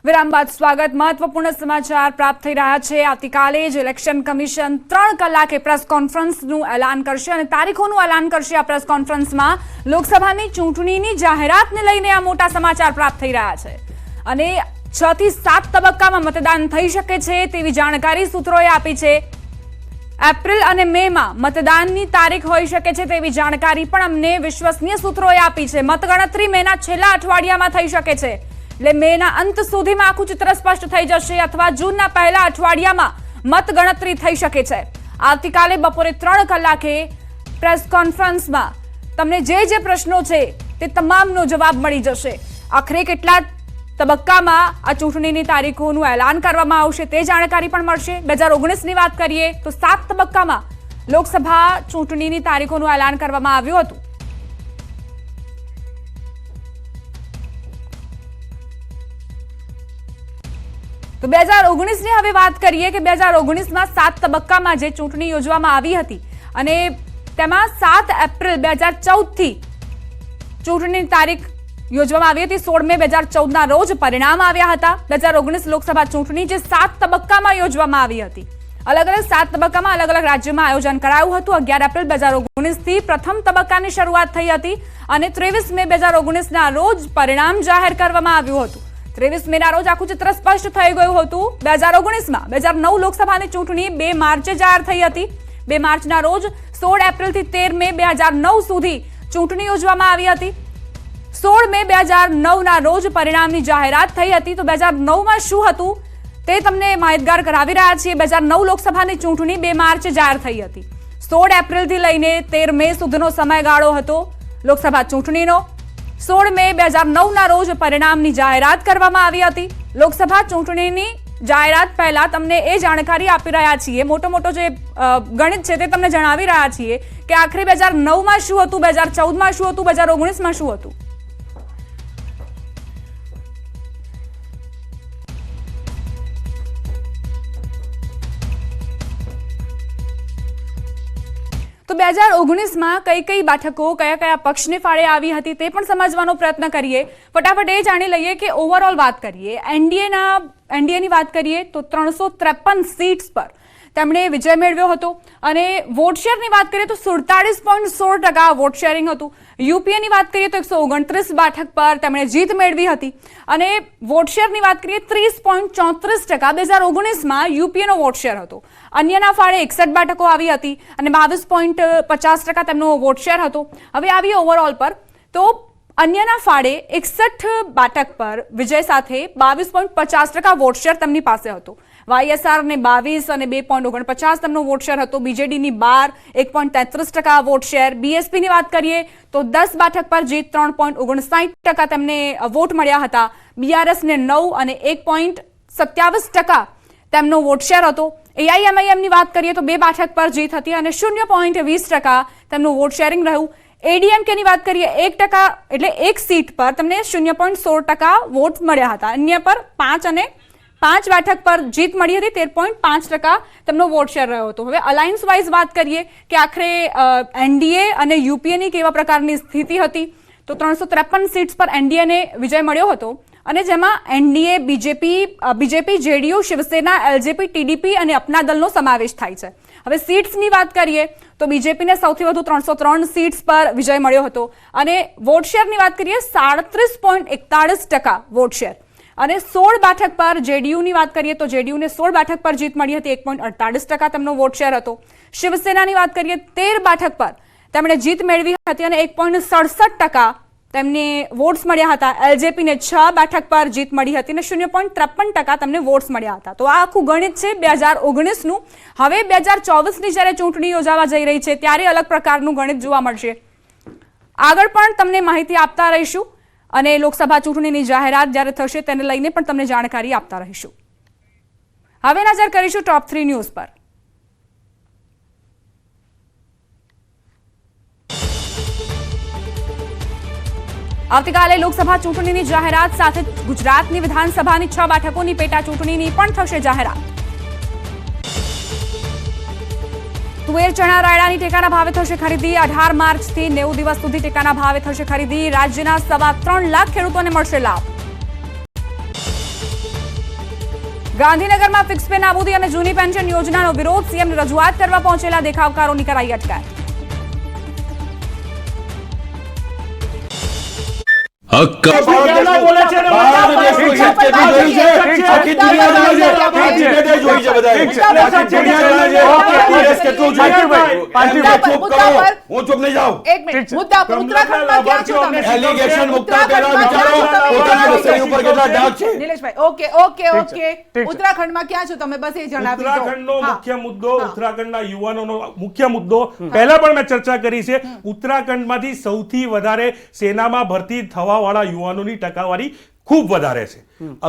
વિરામ બાદ સ્વાગત। મહત્વપૂર્ણ સમાચાર પ્રાપ્ત થઈ રહ્યા છે। આવતીકાલે જ ઇલેક્શન કમિશન 3 કલાકે પ્રેસ કોન્ફરન્સનું એલાન કરશે અને તારીખોનું એલાન કરશે। આ પ્રેસ કોન્ફરન્સમાં લોકસભાની ચૂંટણીની જાહેરાતને લઈને આ મોટા સમાચાર પ્રાપ્ત થઈ રહ્યા છે અને 6 થી 7 તબક્કામાં મતદાન થઈ શકે છે તેવી જાણકારી સૂત્રોએ આપી છે। એપ્રિલ અને મેમાં મતદાનની તારીખ હોઈ શકે છે તેવી જાણકારી પણ અમને વિશ્વસનીય સૂત્રોએ આપી છે। મતગણતરી મેના છેલ્લા અઠવાડિયામાં થઈ શકે છે, એટલે મેના અંત સુધીમાં આખું ચિત્ર સ્પષ્ટ થઈ જશે અથવા જૂનના પહેલા અઠવાડિયામાં મતગણતરી થઈ શકે છે। આવતીકાલે બપોરે 3 કલાકે પ્રેસ કોન્ફરન્સમાં તમને જે પ્રશ્નો છે તે તમામનો જવાબ મળી જશે। આખરે કેટલા તબક્કામાં આ ચૂંટણીની તારીખોનું એલાન કરવામાં આવશે તે જાણકારી પણ મળશે। 2019ની વાત કરીએ તો 7 તબક્કામાં લોકસભા ચૂંટણીની તારીખોનું એલાન કરવામાં આવ્યું હતું। તો 2019ની હવે વાત કરીએ કે 2019માં 7 તબક્કામાં જે ચૂંટણી યોજવામાં આવી હતી અને તેમાં 7 એપ્રિલ 2014 થી ચૂંટણીની તારીખ યોજવામાં આવી હતી। 16 મે 2014ના રોજ પરિણામ આવ્યા હતા। 2019 લોકસભા ચૂંટણી જે 7 તબક્કામાં યોજવામાં આવી હતી, અલગ અલગ 7 તબક્કામાં અલગ અલગ રાજ્યોમાં આયોજન કરાયું હતું। 11 એપ્રિલ 2019 થી પ્રથમ તબક્કાની શરૂઆત થઈ હતી અને 23 મે 2019ના રોજ પરિણામ જાહેર કરવામાં આવ્યું હતું। 23 મેના રોજ આખું ચિત્ર સ્પષ્ટ થઈ ગયું હતું। 2019માં 2009 લોકસભાની ચૂંટણી 2 માર્ચે જાહેર થઈ હતી। 2 માર્ચના રોજ 16 એપ્રિલથી 13 મે 2009 સુધી ચૂંટણી યોજવામાં આવી હતી। 16 મે 2009ના રોજ પરિણામની જાહેરાત થઈ હતી। તો 2009માં શું હતું તે તમને માહિતગાર કરાવી રહ્યા છીએ। 2009 લોકસભાની ચૂંટણી 2 માર્ચે જાહેર થઈ હતી। 16 એપ્રિલથી લઈને 13 મે સુધીનો સમયગાળો હતો લોકસભા ચૂંટણીનો। 16 મે 2009ના રોજ પરિણામની જાહેરાત કરવામાં આવી હતી। લોકસભા ચૂંટણીની જાહેરાત પહેલા તમને એ જાણકારી આપી રહ્યા છીએ, મોટો જે ગણિત છે તે તમને જણાવી રહ્યા છીએ કે આખરે 2009માં શું હતું, 2014માં શું હતું, 2019માં શું હતું। તો 2019માં કઈ બેઠકો કયા પક્ષને ફાળે આવી હતી તે પણ સમજવાનો પ્રયત્ન કરીએ। ફટાફટ એ જાણી લઈએ કે ઓવરઓલ વાત કરીએ એનડીએની વાત કરીએ તો 353 સીટ્સ પર તેમણે વિજય મેળવ્યો હતો અને વોટ શેરની વાત કરીએ તો 47.16% વોટ શેરિંગ હતું। યુપીએની વાત કરીએ તો 129 બેઠક પર તેમણે જીત મેળવી હતી અને વોટ શેરની વાત કરીએ 30.34% 2019માં યુપીએનો વોટ શેર હતો। અન્યના ફાળે 61 બેઠકો આવી હતી અને 22.50% તેમનો વોટ શેર હતો। હવે આવીએ ઓવરઓલ પર તો અન્યના ફાળે 61 બેઠક પર વિજય સાથે 22.50% વોટ શેર તેમની પાસે હતો। વાયએસઆર ને 22 અને 2.49 તેમનો વોટ શેર હતો। બીજેડીની 12 1.33% વોટ શેર। બીએસપીની વાત કરીએ તો 10 બેઠક પર જીત 3.59% તેમને વોટ મળ્યા હતા। બીઆરએસને 9 અને 1.27% તેમનો વોટ શેર હતો। એઆઈએમઆઈએમની વાત કરીએ તો 2 બેઠક પર જીત હતી અને 0.20% તેમનું વોટ શેરિંગ રહ્યું। એડીએમકેની વાત કરીએ 1% એટલે 1 સીટ પર તેમને 0.16% વોટ મળ્યા હતા। અન્ય પર 5 અને 5 બેઠક પર જીત મળી હતી, 13.5% તેમનો વોટ શેર રહ્યો હતો। હવે અલાયન્સ વાઇઝ વાત કરીએ કે આખરે એનડીએ અને યુપીએની કેવા પ્રકારની સ્થિતિ હતી તો 353 સીટ્સ પર એનડીએને વિજય મળ્યો હતો અને જેમાં NDA BJP JDU Shiv Sena LJP TDP અને અપના દળનો સમાવેશ થાય છે। હવે સીટ્સની વાત કરીએ તો બીજેપીને સૌથી વધુ 303 સીટ્સ પર વિજય મળ્યો હતો અને વોટ શેરની વાત કરીએ 37.41% વોટ શેર અને 16 બેઠક પર જેડીયુની વાત કરીએ તો જેડીયુને 16 બેઠક પર જીત મળી હતી, 1.48% તેમનો વોટ શેર હતો। શિવસેનાની વાત કરીએ 13 બેઠક પર તેમણે જીત મેળવી હતી અને 1.67% તેમને વોટ્સ મળ્યા હતા। એલજેપીને 6 બેઠક પર જીત મળી હતી અને 0.53% તેમને વોટ્સ મળ્યા હતા। તો આ આખું ગણિત છે 2019નું। હવે 2024ની જ્યારે ચૂંટણી યોજાવા જઈ રહી છે ત્યારે અલગ પ્રકારનું ગણિત જોવા મળશે। આગળ પણ તમને માહિતી આપતા રહીશું અને લોકસભા ચૂંટણીની જાહેરાત જ્યારે થશે તેને લઈને પણ તમને જાણકારી આપતા રહીશું। હવે નજર કરીશું ટોપ 3 ન્યૂઝ પર। આવતીકાલે લોકસભા ચૂંટણીની જાહેરાત સાથે ગુજરાતની વિધાનસભાની 6 બેઠકોની પેટા ચૂંટણીની પણ થશે જાહેરાત। તુવેર ચણા રાયડાની ટેકાના ભાવે થશે ખરીદી। 18 માર્ચથી 90 દિવસ સુધી ટેકાના ભાવે થશે ખરીદી। રાજ્યના 3.25 લાખ ખેડૂતોને મળશે લાભ। ગાંધીનગરમાં ફિક્સ પે નાબૂદી અને જૂની પેન્શન યોજનાનો વિરોધ, સીએમને રજૂઆત કરવા પહોંચેલા દેખાવકારોની કરાઈ અટકાયત. હું ચૂપ નહીં જાઉં. એક મિનિટ, મુદ્દા પર ઉત્તરાખંડમાં ક્યાં છો તમે? એલિગેશન મુકતા પહેલા વિચારો પોતાના વિષય ઉપર કેટલા ડાઘ છે. નિલેશભાઈ, ઓકે. ઉત્તરાખંડમાં ક્યાં છો તમે? બસ એ જણાવી દો. ઉત્તરાખંડનો મુખ્ય મુદ્દો, ઉત્તરાખંડના યુવાનોનો મુખ્ય મુદ્દો પહેલા પણ મેં ચર્ચા કરી છે. ઉત્તરાખંડમાંથી સૌથી વધારે સેનામાં ભરતી થવા વાળા યુવાનોની ટકાવારી ખૂબ વધારે છે.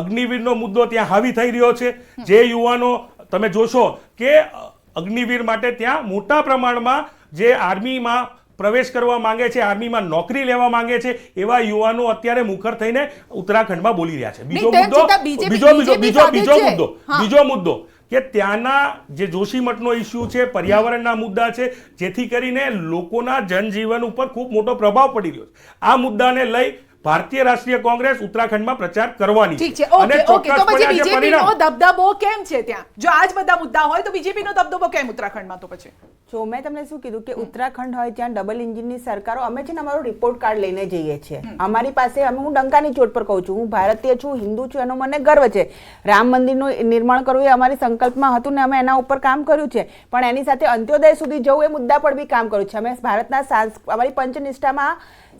અગ્નિવીરનો મુદ્દો ત્યાં હાવી થઈ રહ્યો છે. જે યુવાનો તમે જોશો કે અગ્નિવીર માટે ત્યાં મોટા પ્રમાણમાં જે આર્મીમાં પ્રવેશ કરવા માંગે છે, આર્મીમાં નોકરી લેવા માંગે છે, એવા યુવાનો અત્યારે મુખર થઈને ઉત્તરાખંડમાં બોલી રહ્યા છે. બીજો મુદ્દો કે ત્યાંના જે જોશીમઠનો ઇસ્યુ છે, પર્યાવરણના મુદ્દા છે, જેથી કરીને લોકોના જનજીવન ઉપર ખૂબ મોટો પ્રભાવ પડી રહ્યો છે. આ મુદ્દાને લઈ ભારતીય રાષ્ટ્રીય કોંગ્રેસ ઉત્તરાખંડમાં પ્રચાર કરવાની છે. તો પછી બીજેપીનો દબદબો કેમ છે ત્યાં? જો આજ બધા મુદ્દા હોય તો બીજેપીનો દબદબો કેમ ઉત્તરાખંડમાં? તો પછી જો મેં તમને શું કીધું કે ઉત્તરાખંડ હોય ત્યાં ડબલ એન્જિનની સરકારો, અમે છે ને અમારો રિપોર્ટ કાર્ડ લઈને જઈએ છીએ. અમારી પાસે, હું ડંકાની ચોટ પર કહું છું, હું ભારતીય છું, હિન્દુ છું, એનો મને ગર્વ છે. રામ મંદિરનું નિર્માણ કરવું એ અમારી સંકલ્પમાં હતું ને અમે એના ઉપર કામ કર્યું છે. પણ એની સાથે અંત્યોદય સુધી જવું એ મુદ્દા પર બી કામ કર્યું છે. અમે ભારતના અમારી પંચનિષ્ઠામાં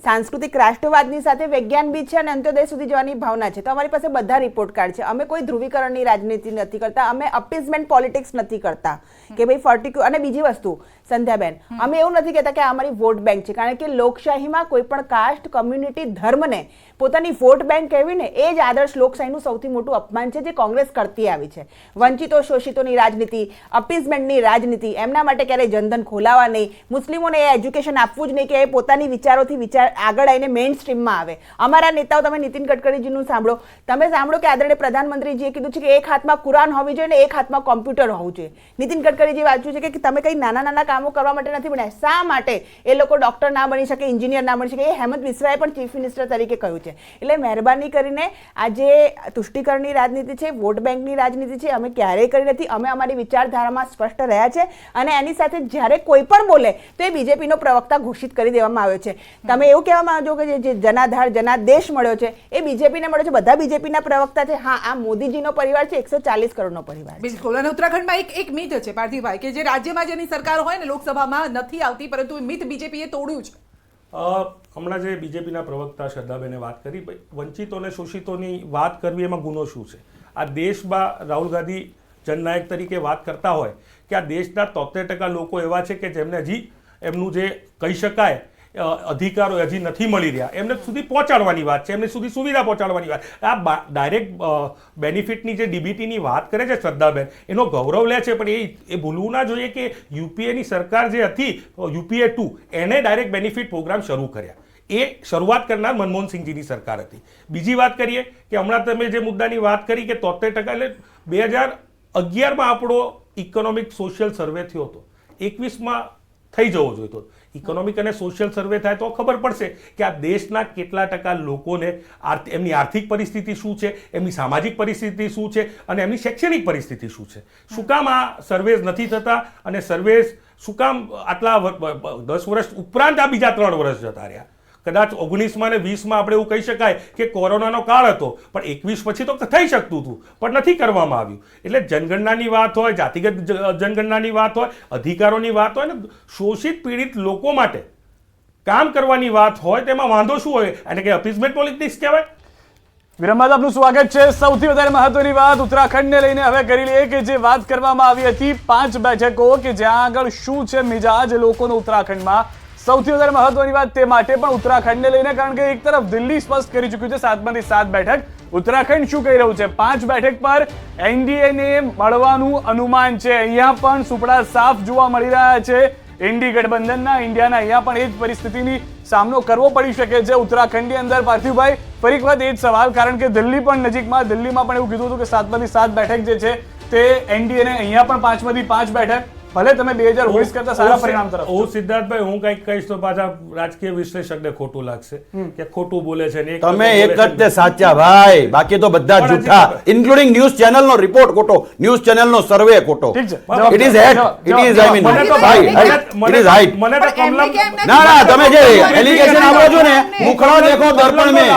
સાંસ્કૃતિક રાષ્ટ્રવાદની સાથે વિજ્ઞાન બી છે અને અંત્યોદય સુધી જવાની ભાવના છે. તો અમારી પાસે બધા રિપોર્ટ કાર્ડ છે. અમે કોઈ ધ્રુવીકરણની રાજનીતિ નથી કરતા, અમે અપીઝમેન્ટ પોલિટિક્સ નથી કરતા કે ભાઈ પર્ટિક્યુલર. અને બીજી વસ્તુ સંધ્યાબેન, અમે એવું નથી કહેતા કે આ અમારી વોટ બેંક છે, કારણ કે લોકશાહીમાં કોઈ પણ કાસ્ટ, કમ્યુનિટી, ધર્મને પોતાની વોટ બેંક કહેવી ને એ જ આદર્શ લોકશાહીનું સૌથી મોટું અપમાન છે જે કોંગ્રેસ કરતી આવી છે. વંચિતો શોષિતોની રાજનીતિ, અપીઝમેન્ટની રાજનીતિ, એમના માટે ક્યારેય જનધન ખોલાવા નહીં, મુસ્લિમોને એ એજ્યુકેશન આપવું જ નહીં કે એ પોતાની વિચારોથી આગળ આવીને મેઇન સ્ટ્રીમમાં આવે. અમારા નેતાઓ, તમે નીતિન ગડકરીજીનું સાંભળો, તમે સાંભળો કે આદરણીય પ્રધાનમંત્રીજીએ કીધું છે કે એક હાથમાં કુરાન હોવી જોઈએ ને એક હાથમાં કોમ્પ્યુટર હોવું જોઈએ. નીતિન ગડકરીજી વાંચ્યું છે કે તમે કઈ નાના નાના કામો કરવા માટે નથી બન્યા. શા માટે એ લોકો ડોક્ટર ના બની શકે, એન્જિનિયર ના બની શકે? એ હેમંત બિસ્વાએ પણ ચીફ મિનિસ્ટર તરીકે કહ્યું છે. એટલે મહેરબાની કરીને આ જે તુષ્ટિકરણની રાજનીતિ છે, વોટ બેંકની રાજનીતિ છે, અમે ક્યારેય કરી નથી. અમે અમારી વિચારધારામાં સ્પષ્ટ રહ્યા છે અને એની સાથે જ્યારે કોઈ પણ બોલે તો એ બીજેપીનો પ્રવક્તા ઘોષિત કરી દેવામાં આવ્યો છે. તમે એવું કહેવા માંગો કે જે જનાધાર, જનાદેશ મળ્યો છે એ બીજેપીને મળ્યો છે? બધા બીજેપીના પ્રવક્તા છે. હા, આ મોદીજીનો પરિવાર છે, 140 કરોડનો પરિવાર. બિલકુલ. અને ઉત્તરાખંડમાં એક મિથ છે પાર્થિવભાઈ કે જે રાજ્યમાં જેની સરકાર હોય ને લોકસભામાં નથી આવતી, પરંતુ એ મિથ બીજેપીએ તોડ્યું છે. હમણાં જે બીજેપીના પ્રવક્તા શ્રદ્ધાબેને વાત કરી, વંચિતો અને શોષિતોની વાત કરવી એમાં ગુનો શું છે? આ દેશમાં રાહુલ ગાંધી જનનાયક તરીકે વાત કરતા હોય કે આ દેશના 73% લોકો એવા છે કે જેમને હજી એમનું જે કહી શકાય અધિકારો હજી નથી મળી રહ્યા, એમને સુધી પહોંચાડવાની વાત છે, એમને સુધી સુવિધા પહોંચાડવાની વાત. આ ડાયરેક્ટ બેનિફિટની જે ડીબીટીની વાત કરે છે શ્રદ્ધાબેન, એનો ગૌરવ લે છે, પણ એ ભૂલવું ના જોઈએ કે યુપીએની સરકાર જે હતી, UPA 2, એને ડાયરેક્ટ બેનિફિટ પ્રોગ્રામ શરૂ કર્યા. એ શરૂઆત કરનાર મનમોહનસિંહજીની સરકાર હતી. બીજી વાત કરીએ કે હમણાં તમે જે મુદ્દાની વાત કરી કે 73%, એટલે 2011માં આપણો ઇકોનોમિક સોશિયલ સર્વે થયો હતો, 21માં થઈ જવો જોઈતો. ઇકોનોમિક અને સોશિયલ સર્વે થાય તો ખબર પડશે કે આ દેશના કેટલા ટકા લોકોને એમની આર્થિક પરિસ્થિતિ શું છે, એમની સામાજિક પરિસ્થિતિ શું છે અને એમની શૈક્ષણિક પરિસ્થિતિ શું છે. શું કામ આ સર્વેસ નથી થતા અને સર્વેસ શું કામ આટલા 10 વર્ષ ઉપરાંત આ બીજા 3 વર્ષ જતા રહ્યા? કદાચ 19માં અને 20માં આપણે એવું કહી શકાય કે કોરોનાનો કાળ હતો, પણ 21 પછી તો થઈ શકતું હતું, પણ નથી કરવામાં આવ્યું. એટલે જનગણનાની વાત હોય, જાતિગત જનગણનાની વાત હોય, અધિકારોની વાત હોય ને શોષિત પીડિત લોકો માટે કામ કરવાની વાત હોય, તેમાં વાંધો શું હોય? અને કે અપીઝમેન્ટ પોલિટિક્સ કહેવાય. વિરામ બાદ આપનું સ્વાગત છે. સૌથી વધારે મહત્વની વાત ઉત્તરાખંડને લઈને હવે કરી લઈએ કે જે વાત કરવામાં આવી હતી 5 બેઠકો કે જ્યાં આગળ શું છે મિજાજ લોકોનો ઉત્તરાખંડમાં. સૌથી વધારે મહત્વની વાત તે માટે પણ ઉત્તરાખંડને લઈને, કારણ કે એક તરફ દિલ્હી સ્પષ્ટ કરી ચૂક્યું છે 7માંથી 7 બેઠક. ઉત્તરાખંડ શું કહી રહ્યું છે? 5 બેઠક પર એનડીએને મળવાનું અનુમાન છે. અહીંયા પણ સુપડા સાફ જોવા મળી રહ્યા છે. ઇન્ડી ગઠબંધનના, ઇન્ડિયાના અહીંયા પણ એ જ પરિસ્થિતિની સામનો કરવો પડી શકે છે ઉત્તરાખંડની અંદર. પાર્થિવભાઈ, ફરી એક વખત એ જ સવાલ, કારણ કે દિલ્હી પણ નજીકમાં, દિલ્હીમાં પણ એવું કીધું હતું કે 7માંથી 7 બેઠક જે છે તે એનડીએને, અહીંયા પણ 5માંથી 5 બેઠક. ભલે તમે 2019 કરતા સારા પરિણામ તરફ હું સિદ્ધાર્થભાઈ હું કંઈક કહીશ તો પાછા રાજકીય વિશ્લેષકને ખોટું લાગશે કે ખોટું બોલે છે ને તમે એક જ તે સાચા ભાઈ, બાકી તો બધા જ જૂઠા, ઇન્ક્લુડિંગ ન્યૂઝ ચેનલ નો રિપોર્ટ ખોટો, ન્યૂઝ ચેનલ નો સર્વે ખોટો. ઠીક છે. It is hate, it is I mean ભાઈ, ઇટ ઇઝ હાઈટ. મને તો ના ના, તમે જે એલિગેશન આપો છો ને, મુખડા દેખો દર્પણ में,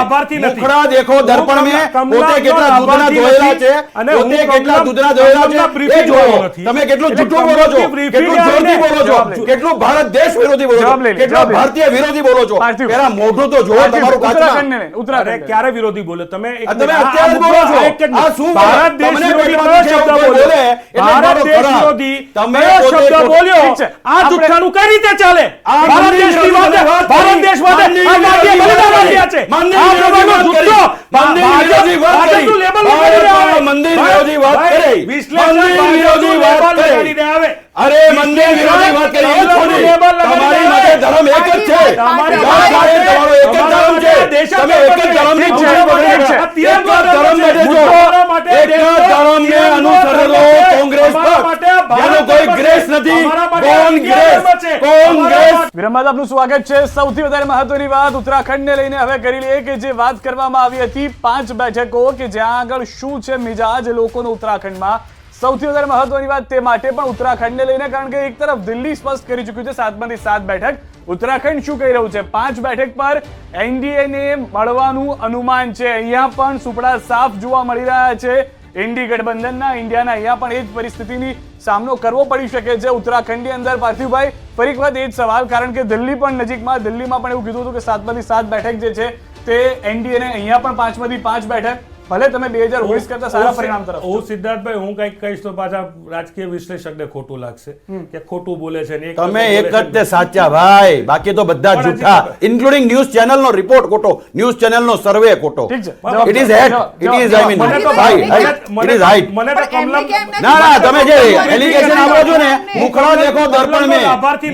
મુખડા દેખો દર્પણ में, પોતે કેટલા દૂધના ધોયેલા છે, પોતે કેટલા દૂધના ધોયેલા છે એ જોવો. તમે કેટલું જૂઠું બોલો છો, કેટલું જોરથી બોલો છો, કેટલું ભારત દેશ વિરોધી બોલો છો, કેટલું ભારતીય વિરોધી બોલો છો. પેલા મોઢું તો જોવો તમારું કાચમાં. ઉત્તરાખંડ ક્યારે વિરોધી બોલે તમે? તમે અત્યારે જ બોલો છો. આ શું ભારત દેશ તમને વિરોધી કોઈ કયો શબ્દ બોલે બોલ્યો? એટલે ભારત મારો દેશ ખરાબ. વિરોધી તમે કયો પોતે શબ્દ ખોટું. બોલ્યો? ઠીક છે. આ જુઠ્ઠાણું કઈ રીતે ચાલે? આ ભારત મંદિર દેશની વિરોધી વાત, વાત ભારત કરી. દેશ માટે મંદિર આ ભારતીય વિરોધી બલિદાન વાત આપ્યા છે. મંદિર આ વિરોધી પ્રમાણનો વાત જુઠ્ઠો કરી. મંદિર વિરોધી વાત ભાજપનું કરી. લેબલ લગાડીને આવે. મંદિર વિરોધી વાત ભાઈ, કરી. વિશ્લેષક મંદિર વિરોધી વાત ભાજપનું લેબલ કરી. લગાડીને આવે. અરે મંદિર વિરોધી વાત કરી એ છોડી. તમારી માટે ધર્મ એક જ છે. તમારી તમારો એક જ ધર્મ છે. તમે એક જ ધર્મની ઠીક છે. પૂજા પકડી ઠીક છે. છે. એક જ ધર્મ બેઠો છો. એક જ ધર્મને અનુસરેલો કોંગ્રેસ પક્ષ, જેનો કોઈ ગ્રેસ નથી. કોણ ગ્રેસ? કોણ ગ્રેસ? વિરામ બાદ આપનું સ્વાગત છે. સૌથી વધારે મહત્વની વાત ઉત્તરાખંડને લઈને હવે કરી લઈએ કે જે વાત કરવામાં આવી હતી 5 બેઠકો કે જ્યાં આગળ શું છે મિજાજ લોકોનો ઉત્તરાખંડમાં. સૌથી વધારે મહત્વની વાત તે માટે પણ ઉત્તરાખંડને લઈને, કારણ કે એક તરફ દિલ્હી સ્પષ્ટ કરી ચૂક્યું છે 7માંથી 7 બેઠક. ઉત્તરાખંડ શું કહી રહ્યું છે? 5 બેઠક પર એનડીએ ને મળવાનું અનુમાન છે. અહીંયા પણ સુપડા સાફ જોવા મળી રહ્યા છે. ઇન્ડી ગઠબંધનના, ઇન્ડિયાના અહીંયા પણ એ જ પરિસ્થિતિની સામનો કરવો પડી શકે છે ઉત્તરાખંડની અંદર. પાર્થિવભાઈ, ફરી એક વખત એ જ સવાલ, કારણ કે દિલ્હી પણ નજીકમાં, દિલ્હીમાં પણ એવું કીધું હતું કે 7માંથી 7 બેઠક જે છે તે એનડીએ ને, અહીંયા પણ 5માંથી 5 બેઠક. ભલે તમે 2019 કરતા સારા પરિણામ તરફ હું સિદ્ધાર્થભાઈ હું કંઈક કહીશ તો પાછા રાજકીય વિશ્લેષકને ખોટું લાગશે કે ખોટું બોલે છે ને તમે એક જ તે સાચા ભાઈ, બાકી તો બધા જ જૂઠા, ઇન્ક્લુડિંગ ન્યૂઝ ચેનલ નો રિપોર્ટ ખોટો, ન્યૂઝ ચેનલ નો સર્વે ખોટો. ઠીક છે. It is hate, it is I mean ભાઈ, ઇટ ઇઝ હાઈટ. મને તો ના ના, તમે જે એલિગેશન આપો છો ને, મુખડા દેખો દર્પણ में,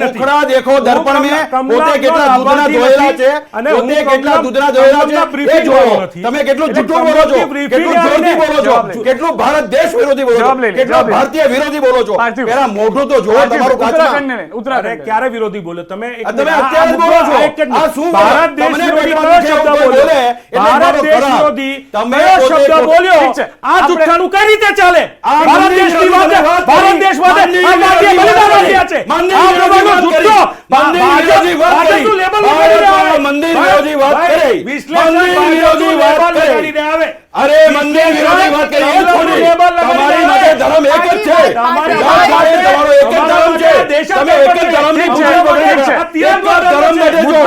મુખડા દેખો દર્પણ में, પોતે કેટલા દૂધના ધોયેલા છે, પોતે કેટલા દૂધના ધોયેલા છે એ જોવો. તમે કેટલું જૂઠું બોલો છો, કેટલું જોરથી બોલો છો, કેટલું ભારત દેશ વિરોધી બોલો છો, કેટલું ભારતીય વિરોધી બોલો છો. પેલા મોઢું તો જોવો તમારું કાચમાં. ઉત્તરાખંડને લઈને, ઉત્તરાખંડ ક્યારે વિરોધી બોલે તમે? તમે અત્યારે જ બોલો છો. આ શું ભારત દેશ તમને વિરોધી કોઈ કયો શબ્દ બોલે બોલ્યો? એટલે ભારત મારો દેશ ખરાબ. વિરોધી તમે કયો પોતે શબ્દ ખોટું. બોલ્યો? ઠીક છે. આ જુઠ્ઠાણું કઈ રીતે ચાલે? આ ભારત મંદિર દેશની વાત, વિરોધી વાત ભારત કરી. દેશ માટે મંદિર આ ભારતીય વિરોધી બલિદાન વાત આપ્યા છે. મંદિર આ વિરોધી પ્રમાણનો વાત જુઠ્ઠો મંદિર વિરોધી વાત ભાજપનું કરી. લેબલ લગાડીને આવે. મંદિર વિરોધી વાત ભાઈ, કરી. વિશ્લેષક મંદિર વિરોધી ભાજપનું વાત લેબલ કરી. લગાડીને આવે. અરે મંદિર વિરોધી વાત કરી એ છોડી. તમારી માટે ધર્મ એક જ છે. તમારી તમારો એક જ ધર્મ છે. દેશ તમે એક જ ધર્મની પૂજા પકડી છે. એક જ ધર્મ બેઠો છો.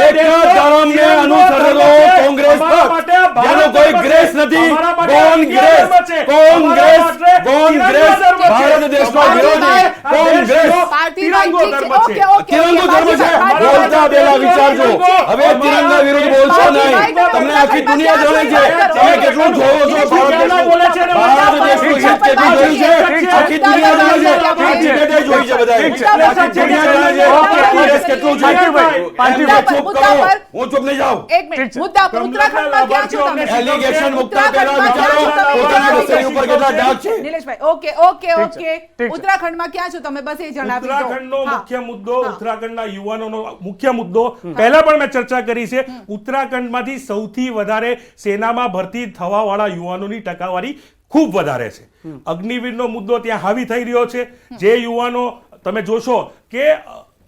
એક જ ધર્મને અનુસરેલો કોંગ્રેસ પક્ષ, જેનો કોઈ ગ્રેસ નથી. કોણ ગ્રેસ? કોણ ગ્રેસ? કોણ ગ્રેસ? ભારત દેશનો વિરોધી કોણ ગ્રેસ? તિરંગો ધર્મ છે. તિરંગો ધર્મ છે. બોલતા પહેલા વિચારજો. હવે તિરંગા વિરુદ્ધ બોલશો નહીં. તમને આખી દુનિયા જાણે છે. તમે કેટલું જોવો છો ભારત દેશનું. ભારત દેશનું હિત કેટલું જોયું છે. આખી દુનિયા જાણે છે. આખી જગતે જોઈ છે બધાએ. આખી દુનિયા જાણે છે. ભારત દેશ કેટલું છે. એમને ચૂપ કરો. હું ચૂપ નહીં જાઉં. એક મિનિટ, મુદ્દા પર ઉત્તરાખંડમાં ક્યાં છો તમે? એલિગેશન મુકતા પહેલા વિચારો પોતાના શરીર ઉપર કેટલા ડાઘ છે. નિલેશભાઈ, ઓકે ઓકે ઓકે. છે. ઉત્તરાખંડમાં ક્યાં છો તમે? બસ એ જણાવી દો. ઉત્તરાખંડનો હા. મુખ્ય મુદ્દો, ઉત્તરાખંડના યુવાનોનો મુખ્ય મુદ્દો પહેલા પણ મેં ચર્ચા કરી છે. ઉત્તરાખંડમાંથી સૌથી વધારે સેનામાં ભરતી થવાવાળા યુવાનોની ટકાવારી ખૂબ વધારે છે. અગ્નિવીરનો મુદ્દો ત્યાં હાવી થઈ રહ્યો છે. જે યુવાનો તમે જોશો કે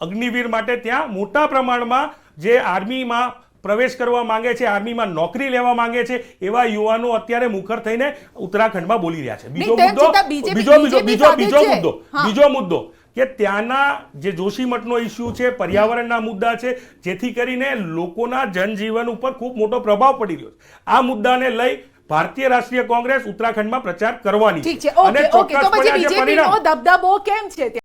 અગ્નિવીર માટે ત્યાં મોટા પ્રમાણમાં જે આર્મીમાં પ્રવેશ કરવા માંગે છે, આર્મીમાં નોકરી લેવા માંગે છે, એવા યુવાનો અત્યારે મુખર થઈને ઉત્તરાખંડમાં બોલી રહ્યા છે. બીજો તેમ મુદ્દો, છતાં બીજો મુદ્દો કે ત્યાંના જે જોશીમઠનો ઇસ્યુ છે, પર્યાવરણના મુદ્દા છે, જેથી કરીને લોકોના જનજીવન ઉપર ખૂબ મોટો પ્રભાવ પડી રહ્યો છે. આ મુદ્દાને લઈ ભારતીય રાષ્ટ્રીય કોંગ્રેસ ઉત્તરાખંડમાં પ્રચાર કરવાની ઠીક છે, ઓકે ઓકે. તો પછી બીજેપીનો દબદબો કેમ છે?